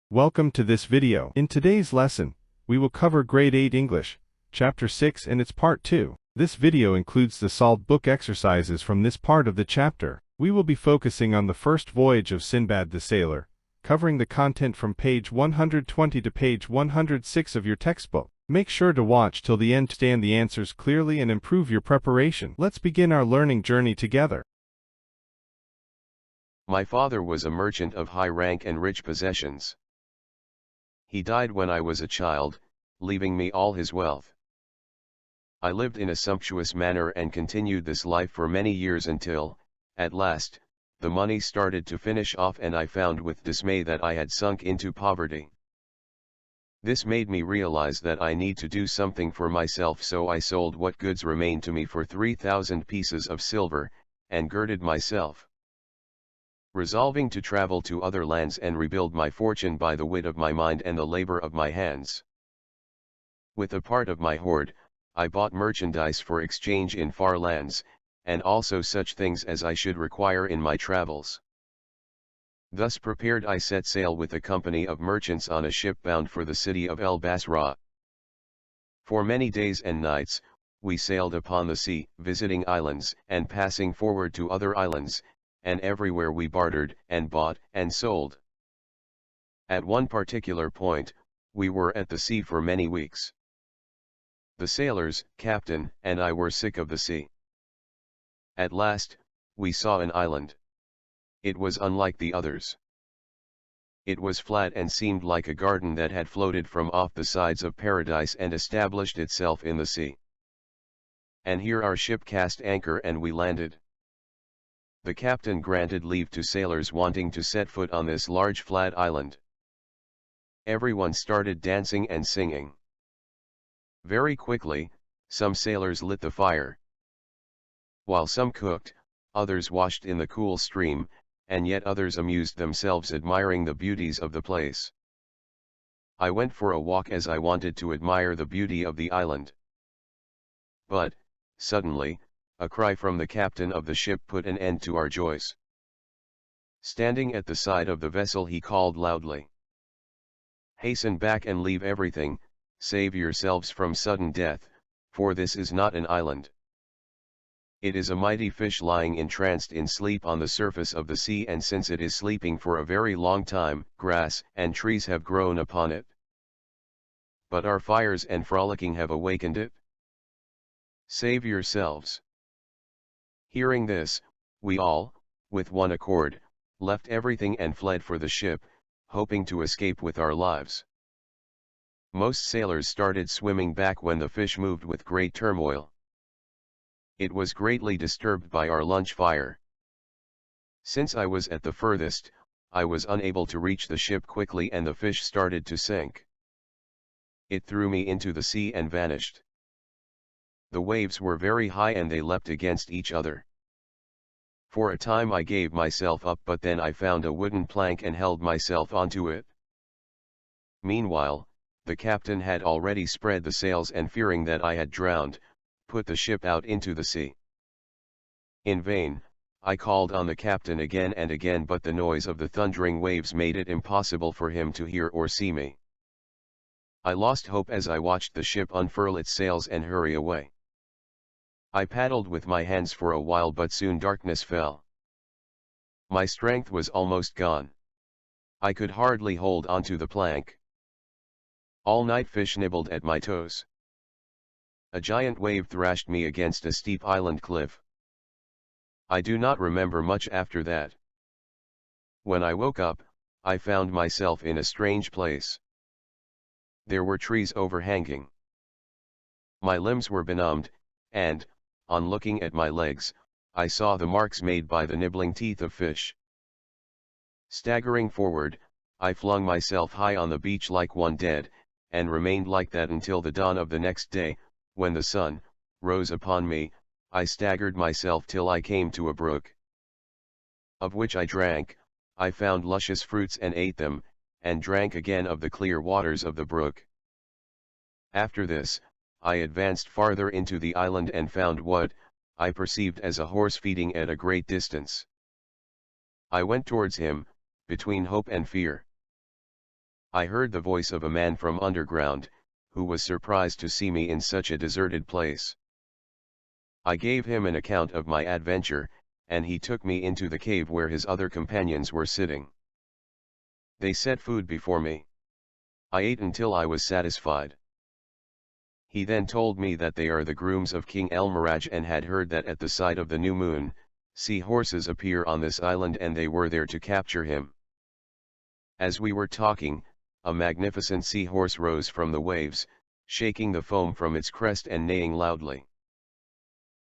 Welcome to this video. In today's lesson, we will cover Grade 8 English, Chapter 6 and its Part 2. This video includes the solved book exercises from this part of the chapter. We will be focusing on the first voyage of Sinbad the Sailor, covering the content from page 120 to page 106 of your textbook. Make sure to watch till the end to understand the answers clearly and improve your preparation. Let's begin our learning journey together. My father was a merchant of high rank and rich possessions. He died when I was a child, leaving me all his wealth. I lived in a sumptuous manner and continued this life for many years until, at last, the money started to finish off and I found with dismay that I had sunk into poverty. This made me realize that I need to do something for myself, so I sold what goods remained to me for 3,000 pieces of silver, and girded myself. Resolving to travel to other lands and rebuild my fortune by the wit of my mind and the labor of my hands. With a part of my hoard, I bought merchandise for exchange in far lands, and also such things as I should require in my travels. Thus prepared, I set sail with a company of merchants on a ship bound for the city of El Basra. For many days and nights, we sailed upon the sea, visiting islands and passing forward to other islands, and everywhere we bartered and bought and sold. At one particular point, we were at the sea for many weeks. The sailors, captain, and I were sick of the sea. At last, we saw an island. It was unlike the others. It was flat and seemed like a garden that had floated from off the sides of paradise and established itself in the sea. And here our ship cast anchor and we landed. The captain granted leave to sailors wanting to set foot on this large flat island. Everyone started dancing and singing. Very quickly, some sailors lit the fire. While some cooked, others washed in the cool stream, and yet others amused themselves admiring the beauties of the place. I went for a walk as I wanted to admire the beauty of the island. But, suddenly, a cry from the captain of the ship put an end to our joys. Standing at the side of the vessel, he called loudly, "Hasten back and leave everything, save yourselves from sudden death, for this is not an island. It is a mighty fish lying entranced in sleep on the surface of the sea, and since it is sleeping for a very long time, grass and trees have grown upon it. But our fires and frolicking have awakened it. Save yourselves." Hearing this, we all, with one accord, left everything and fled for the ship, hoping to escape with our lives. Most sailors started swimming back when the fish moved with great turmoil. It was greatly disturbed by our lunch fire. Since I was at the furthest, I was unable to reach the ship quickly and the fish started to sink. It threw me into the sea and vanished. The waves were very high and they leapt against each other. For a time I gave myself up, but then I found a wooden plank and held myself onto it. Meanwhile, the captain had already spread the sails and, fearing that I had drowned, put the ship out into the sea. In vain, I called on the captain again and again, but the noise of the thundering waves made it impossible for him to hear or see me. I lost hope as I watched the ship unfurl its sails and hurry away. I paddled with my hands for a while, but soon darkness fell. My strength was almost gone. I could hardly hold onto the plank. All night fish nibbled at my toes. A giant wave thrashed me against a steep island cliff. I do not remember much after that. When I woke up, I found myself in a strange place. There were trees overhanging. My limbs were benumbed, and, on looking at my legs, I saw the marks made by the nibbling teeth of fish. Staggering forward, I flung myself high on the beach like one dead, and remained like that until the dawn of the next day. When the sun rose upon me, I staggered myself till I came to a brook, of which I drank. I found luscious fruits and ate them, and drank again of the clear waters of the brook. After this, I advanced farther into the island and found what I perceived as a horse feeding at a great distance. I went towards him, between hope and fear. I heard the voice of a man from underground, who was surprised to see me in such a deserted place. I gave him an account of my adventure, and he took me into the cave where his other companions were sitting. They set food before me. I ate until I was satisfied. He then told me that they are the grooms of King El-Miraj and had heard that at the sight of the new moon, sea horses appear on this island and they were there to capture him. As we were talking, a magnificent seahorse rose from the waves, shaking the foam from its crest and neighing loudly.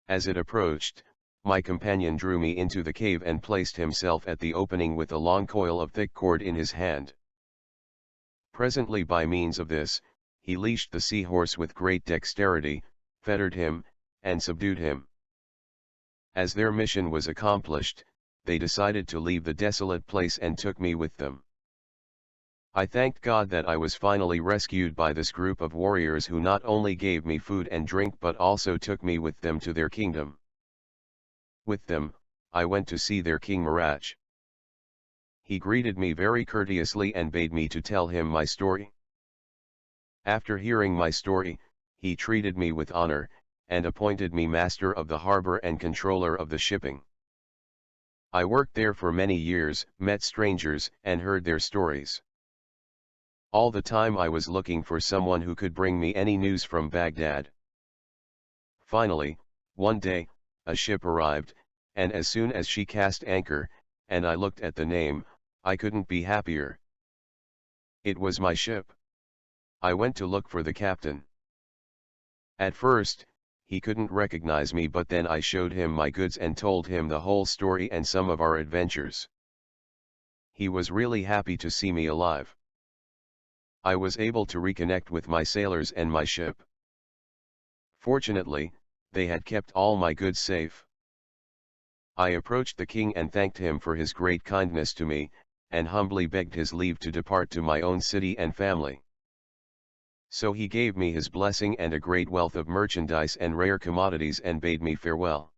As it approached, my companion drew me into the cave and placed himself at the opening with a long coil of thick cord in his hand. Presently, by means of this, he leashed the seahorse with great dexterity, fettered him, and subdued him. As their mission was accomplished, they decided to leave the desolate place and took me with them. I thanked God that I was finally rescued by this group of warriors who not only gave me food and drink but also took me with them to their kingdom. With them, I went to see their king Miraj. He greeted me very courteously and bade me to tell him my story. After hearing my story, he treated me with honor, and appointed me master of the harbor and controller of the shipping. I worked there for many years, met strangers, and heard their stories. All the time I was looking for someone who could bring me any news from Baghdad. Finally, one day, a ship arrived, and as soon as she cast anchor, and I looked at the name, I couldn't be happier. It was my ship. I went to look for the captain. At first, he couldn't recognize me, but then I showed him my goods and told him the whole story and some of our adventures. He was really happy to see me alive. I was able to reconnect with my sailors and my ship. Fortunately, they had kept all my goods safe. I approached the king and thanked him for his great kindness to me, and humbly begged his leave to depart to my own city and family. So he gave me his blessing and a great wealth of merchandise and rare commodities and bade me farewell.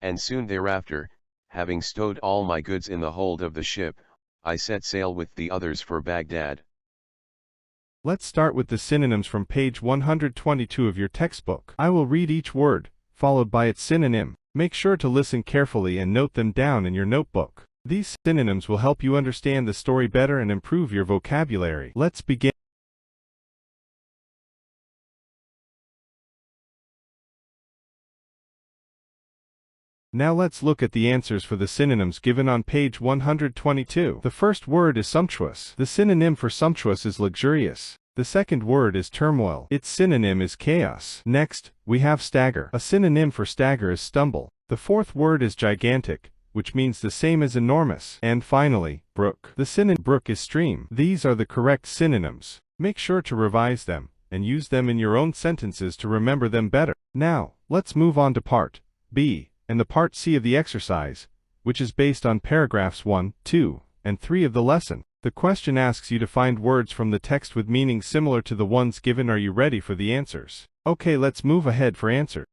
And soon thereafter, having stowed all my goods in the hold of the ship, I set sail with the others for Baghdad. Let's start with the synonyms from page 122 of your textbook. I will read each word, followed by its synonym. Make sure to listen carefully and note them down in your notebook. These synonyms will help you understand the story better and improve your vocabulary. Let's begin. Now let's look at the answers for the synonyms given on page 122. The first word is sumptuous. The synonym for sumptuous is luxurious. The second word is turmoil. Its synonym is chaos. Next, we have stagger. A synonym for stagger is stumble. The fourth word is gigantic, which means the same as enormous. And finally, brook. The synonym brook is stream. These are the correct synonyms. Make sure to revise them, and use them in your own sentences to remember them better. Now, let's move on to part B, and the part C of the exercise, which is based on paragraphs 1, 2, and 3 of the lesson. The question asks you to find words from the text with meanings similar to the ones given. Are you ready for the answers? Okay, let's move ahead for answer.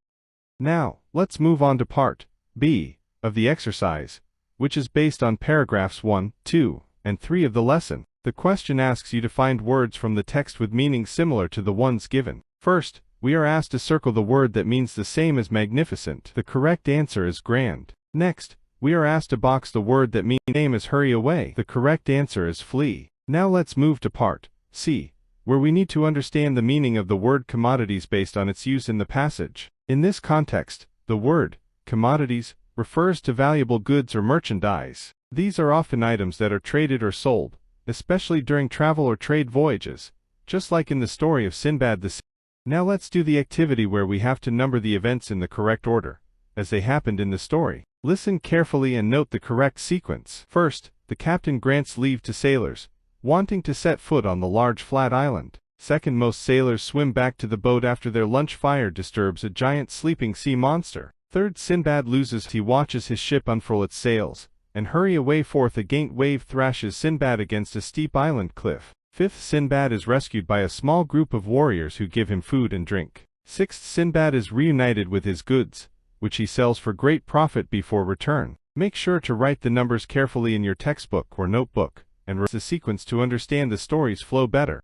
Now, let's move on to part B of the exercise, which is based on paragraphs 1, 2, and 3 of the lesson. The question asks you to find words from the text with meanings similar to the ones given. First, we are asked to circle the word that means the same as magnificent. The correct answer is grand. Next, we are asked to box the word that means the same as hurry away. The correct answer is flee. Now let's move to part C, where we need to understand the meaning of the word commodities based on its use in the passage. In this context, the word commodities refers to valuable goods or merchandise. These are often items that are traded or sold, especially during travel or trade voyages, just like in the story of Sinbad the Sea. Now let's do the activity where we have to number the events in the correct order, as they happened in the story. Listen carefully and note the correct sequence. First, the captain grants leave to sailors wanting to set foot on the large flat island. Second, most sailors swim back to the boat after their lunch fire disturbs a giant sleeping sea monster. Third, Sinbad loses. He watches his ship unfurl its sails and hurry away. Fourth, a giant wave thrashes Sinbad against a steep island cliff. Fifth, Sinbad is rescued by a small group of warriors who give him food and drink. Sixth, Sinbad is reunited with his goods, which he sells for great profit before return. Make sure to write the numbers carefully in your textbook or notebook, and the sequence to understand the story's flow better.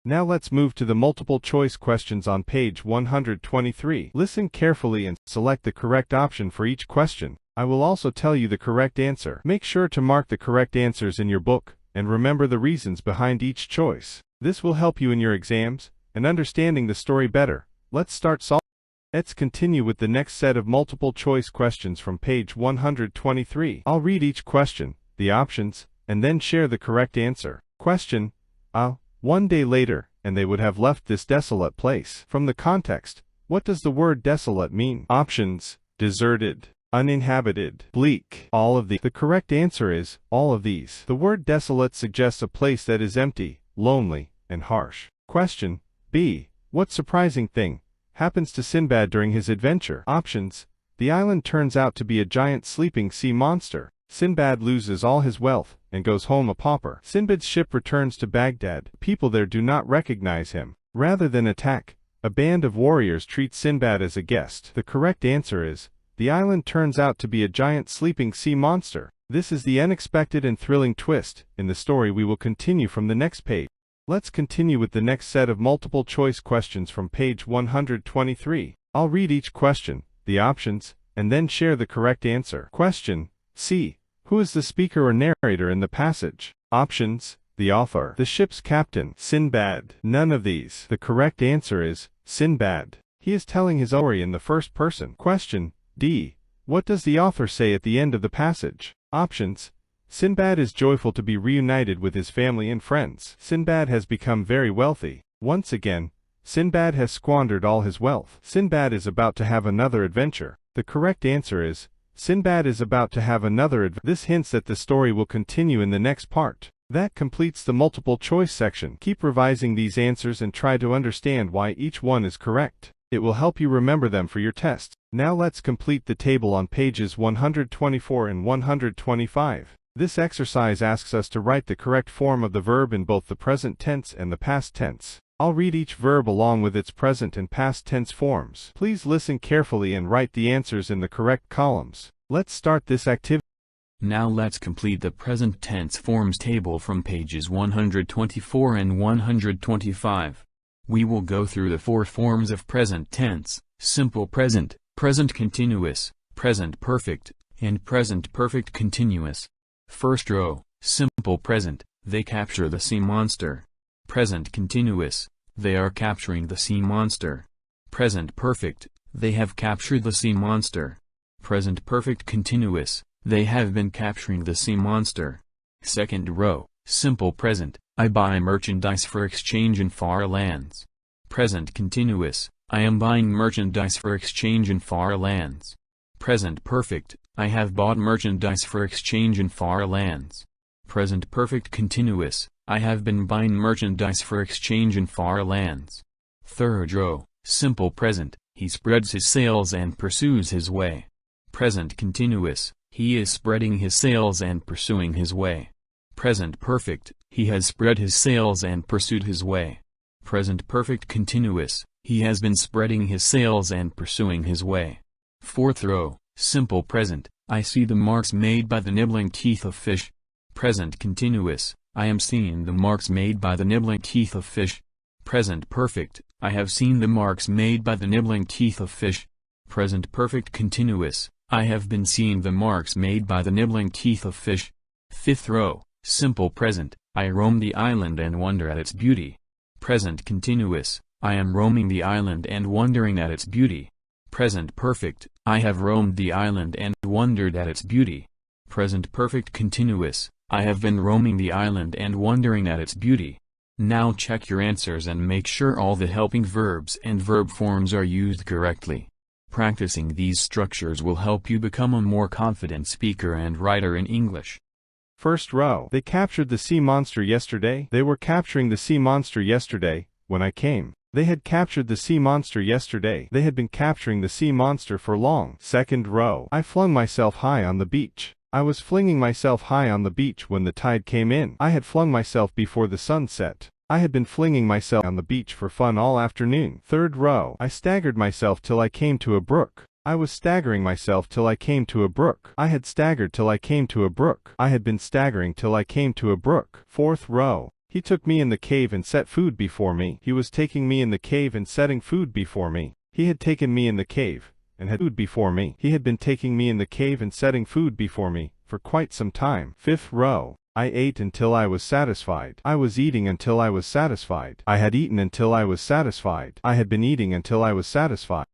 Now let's move to the multiple choice questions on page 123. Listen carefully and select the correct option for each question. I will also tell you the correct answer. Make sure to mark the correct answers in your book, and remember the reasons behind each choice. This will help you in your exams, and understanding the story better. Let's start solving. Let's continue with the next set of multiple choice questions from page 123. I'll read each question, the options, and then share the correct answer. Question: one day later, and they would have left this desolate place. From the context, what does the word desolate mean? Options: deserted, uninhabited, bleak, all of these. The correct answer is all of these. The word desolate suggests a place that is empty, lonely, and harsh. Question B: what surprising thing happens to Sinbad during his adventure? Options: the island turns out to be a giant sleeping sea monster. Sinbad loses all his wealth and goes home a pauper. Sinbad's ship returns to Baghdad. People there do not recognize him. Rather than attack, a band of warriors treats Sinbad as a guest. The correct answer is, the island turns out to be a giant sleeping sea monster. This is the unexpected and thrilling twist in the story. We will continue from the next page. Let's continue with the next set of multiple choice questions from page 123. I'll read each question, the options, and then share the correct answer. Question C: who is the speaker or narrator in the passage? Options: the author, the ship's captain, Sinbad. None of these. The correct answer is Sinbad. He is telling his story in the first person. Question D: what does the author say at the end of the passage? Options: Sinbad is joyful to be reunited with his family and friends. Sinbad has become very wealthy. Once again, Sinbad has squandered all his wealth. Sinbad is about to have another adventure. The correct answer is Sinbad is about to have another adventure. This hints that the story will continue in the next part. That completes the multiple choice section. Keep revising these answers and try to understand why each one is correct. It will help you remember them for your test. Now let's complete the table on pages 124 and 125. This exercise asks us to write the correct form of the verb in both the present tense and the past tense. I'll read each verb along with its present and past tense forms. Please listen carefully and write the answers in the correct columns. Let's start this activity. Now let's complete the present tense forms table from pages 124 and 125. We will go through the four forms of present tense: simple present, present continuous, present perfect, and present perfect continuous. First row: simple present, they capture the sea monster. Present continuous, they are capturing the sea monster. Present perfect, they have captured the sea monster. Present perfect continuous, they have been capturing the sea monster. Second row: simple present, I buy merchandise for exchange in far lands. Present continuous, I am buying merchandise for exchange in far lands. Present perfect, I have bought merchandise for exchange in far lands. Present perfect continuous, I have been buying merchandise for exchange in far lands. Third row: simple present, he spreads his sails and pursues his way. Present continuous, he is spreading his sails and pursuing his way. Present perfect, he has spread his sails and pursued his way. Present perfect continuous, he has been spreading his sails and pursuing his way. Fourth row: simple present, I see the marks made by the nibbling teeth of fish. Present continuous, I am seeing the marks made by the nibbling teeth of fish. Present perfect, I have seen the marks made by the nibbling teeth of fish. Present perfect continuous, I have been seeing the marks made by the nibbling teeth of fish. Fifth row: simple present, I roam the island and wonder at its beauty. Present continuous, I am roaming the island and wondering at its beauty. Present perfect, I have roamed the island and wondered at its beauty. Present perfect continuous, I have been roaming the island and wondering at its beauty. Now check your answers and make sure all the helping verbs and verb forms are used correctly. Practicing these structures will help you become a more confident speaker and writer in English. First row: they captured the sea monster yesterday. They were capturing the sea monster yesterday, when I came. They had captured the sea monster yesterday. They had been capturing the sea monster for long. Second row: I flung myself high on the beach. I was flinging myself high on the beach when the tide came in. I had flung myself before the sun set. I had been flinging myself on the beach for fun all afternoon. Third row: I staggered myself till I came to a brook. I was staggering myself till I came to a brook. I had staggered till I came to a brook. I had been staggering till I came to a brook. Fourth row. He took me in the cave and set food before me. He was taking me in the cave and setting food before me. He had taken me in the cave and had food before me. He had been taking me in the cave and setting food before me for quite some time. Fifth row. I ate until I was satisfied. I was eating until I was satisfied. I had eaten until I was satisfied. I had been eating until I was satisfied.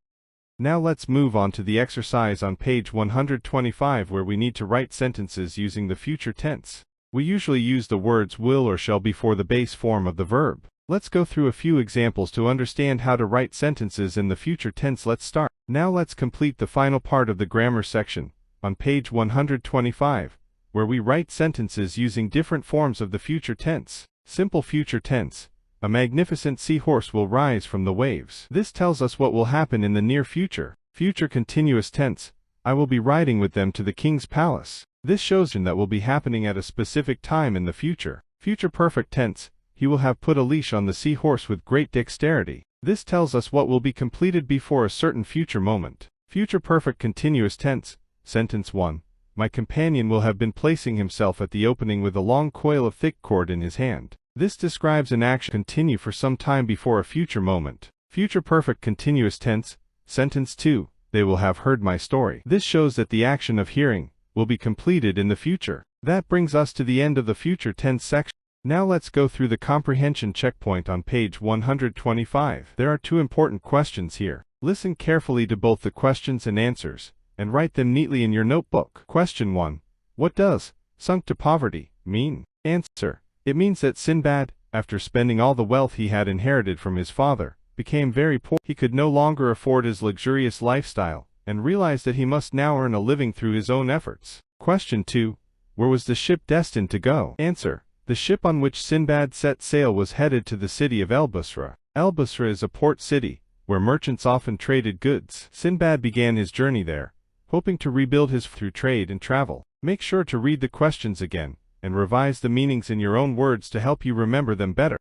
Now let's move on to the exercise on page 125 where we need to write sentences using the future tense. We usually use the words will or shall before the base form of the verb. Let's go through a few examples to understand how to write sentences in the future tense. Let's start. Now let's complete the final part of the grammar section on page 125, where we write sentences using different forms of the future tense. Simple future tense. A magnificent seahorse will rise from the waves. This tells us what will happen in the near future. Future continuous tense. I will be riding with them to the king's palace. This shows that will be happening at a specific time in the future. Future perfect tense. He will have put a leash on the seahorse with great dexterity. This tells us what will be completed before a certain future moment. Future perfect continuous tense. Sentence 1. My companion will have been placing himself at the opening with a long coil of thick cord in his hand. This describes an action continue for some time before a future moment. Future perfect continuous tense. Sentence 2. They will have heard my story. This shows that the action of hearing will be completed in the future. That brings us to the end of the future tense section. Now let's go through the comprehension checkpoint on page 125. There are two important questions here. Listen carefully to both the questions and answers, and write them neatly in your notebook. Question 1. What does sunk to poverty mean? Answer. It means that Sinbad, after spending all the wealth he had inherited from his father, became very poor. He could no longer afford his luxurious lifestyle, and realized that he must now earn a living through his own efforts. Question 2. Where was the ship destined to go? Answer. The ship on which Sinbad set sail was headed to the city of El Busra. El Busra is a port city, where merchants often traded goods. Sinbad began his journey there, hoping to rebuild his through trade and travel. Make sure to read the questions again, and revise the meanings in your own words to help you remember them better.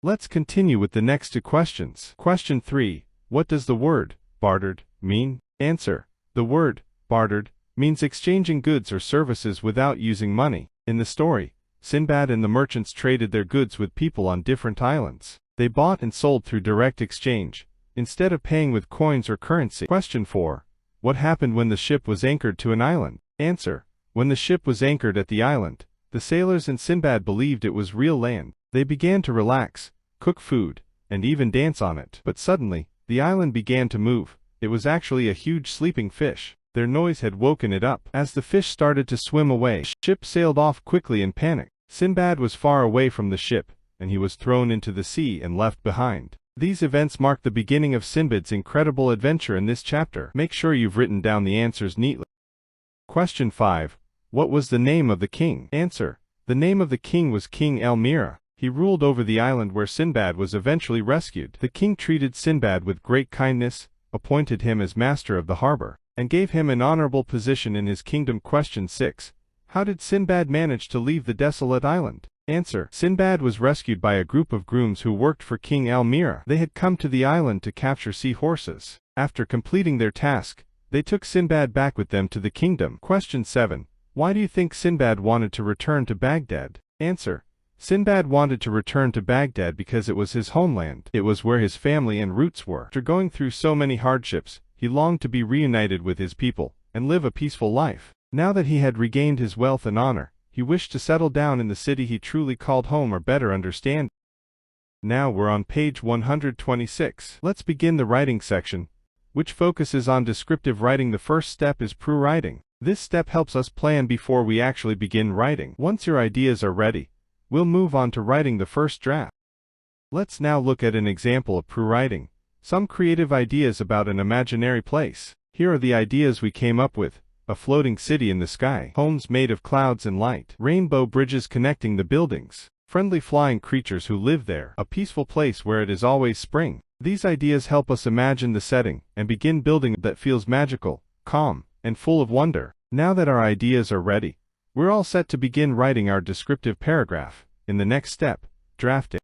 Let's continue with the next two questions. Question 3. What does the word bartered mean? Answer. The word bartered means exchanging goods or services without using money. In the story, Sinbad and the merchants traded their goods with people on different islands. They bought and sold through direct exchange, instead of paying with coins or currency. Question 4. What happened when the ship was anchored to an island? Answer. When the ship was anchored at the island, the sailors and Sinbad believed it was real land. They began to relax, cook food, and even dance on it. But suddenly, the island began to move. It was actually a huge sleeping fish. Their noise had woken it up. As the fish started to swim away, the ship sailed off quickly in panic. Sinbad was far away from the ship, and he was thrown into the sea and left behind. These events mark the beginning of Sinbad's incredible adventure in this chapter. Make sure you've written down the answers neatly. Question 5. What was the name of the king? Answer. The name of the king was King Elmira. He ruled over the island where Sinbad was eventually rescued. The king treated Sinbad with great kindness, appointed him as master of the harbor, and gave him an honorable position in his kingdom. Question 6. How did Sinbad manage to leave the desolate island? Answer. Sinbad was rescued by a group of grooms who worked for King Elmira. They had come to the island to capture seahorses. After completing their task, they took Sinbad back with them to the kingdom. Question 7. Why do you think Sinbad wanted to return to Baghdad? Answer. Sinbad wanted to return to Baghdad because it was his homeland. It was where his family and roots were. After going through so many hardships, he longed to be reunited with his people and live a peaceful life. Now that he had regained his wealth and honor, he wished to settle down in the city he truly called home or better understand. Now we're on page 126. Let's begin the writing section, which focuses on descriptive writing. The first step is prewriting. This step helps us plan before we actually begin writing. Once your ideas are ready, we'll move on to writing the first draft. Let's now look at an example of prewriting. Some creative ideas about an imaginary place. Here are the ideas we came up with. A floating city in the sky. Homes made of clouds and light. Rainbow bridges connecting the buildings. Friendly flying creatures who live there. A peaceful place where it is always spring. These ideas help us imagine the setting and begin building that feels magical, calm, and full of wonder. Now that our ideas are ready, we're all set to begin writing our descriptive paragraph. In the next step, drafting.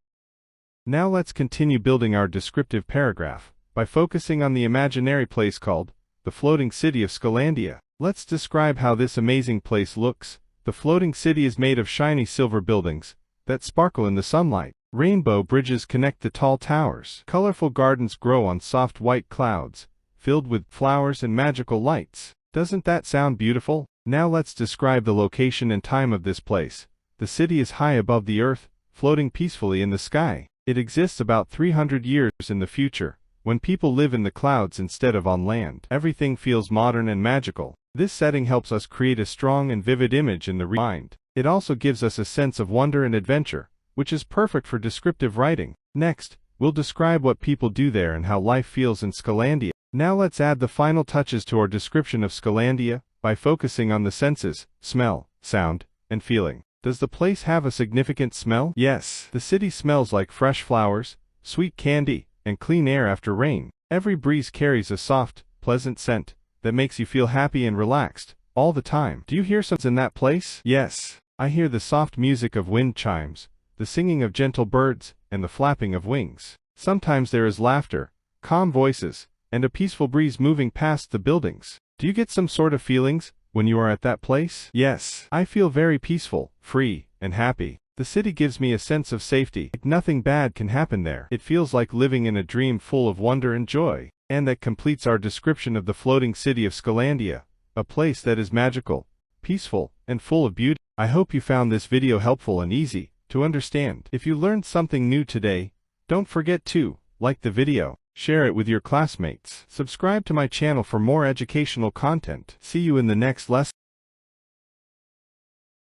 Now let's continue building our descriptive paragraph by focusing on the imaginary place called the floating city of Scalandia. Let's describe how this amazing place looks. The floating city is made of shiny silver buildings that sparkle in the sunlight. Rainbow bridges connect the tall towers. Colorful gardens grow on soft white clouds, filled with flowers and magical lights. Doesn't that sound beautiful? Now let's describe the location and time of this place. The city is high above the earth, floating peacefully in the sky. It exists about 300 years in the future, when people live in the clouds instead of on land. Everything feels modern and magical. This setting helps us create a strong and vivid image in the mind. It also gives us a sense of wonder and adventure, which is perfect for descriptive writing. Next, we'll describe what people do there and how life feels in Scalandia. Now let's add the final touches to our description of Scalandia by focusing on the senses: smell, sound, and feeling. Does the place have a significant smell? Yes. The city smells like fresh flowers, sweet candy, and clean air after rain. Every breeze carries a soft, pleasant scent that makes you feel happy and relaxed all the time. Do you hear sounds in that place? Yes. I hear the soft music of wind chimes, the singing of gentle birds, and the flapping of wings. Sometimes there is laughter, calm voices, and a peaceful breeze moving past the buildings. Do you get some sort of feelings when you are at that place? Yes. I feel very peaceful, free, and happy. The city gives me a sense of safety. Nothing bad can happen there. It feels like living in a dream full of wonder and joy. And that completes our description of the floating city of Scalandia, a place that is magical, peaceful, and full of beauty. I hope you found this video helpful and easy to understand. If you learned something new today, don't forget to like the video, share it with your classmates, subscribe to my channel for more educational content. See you in the next lesson.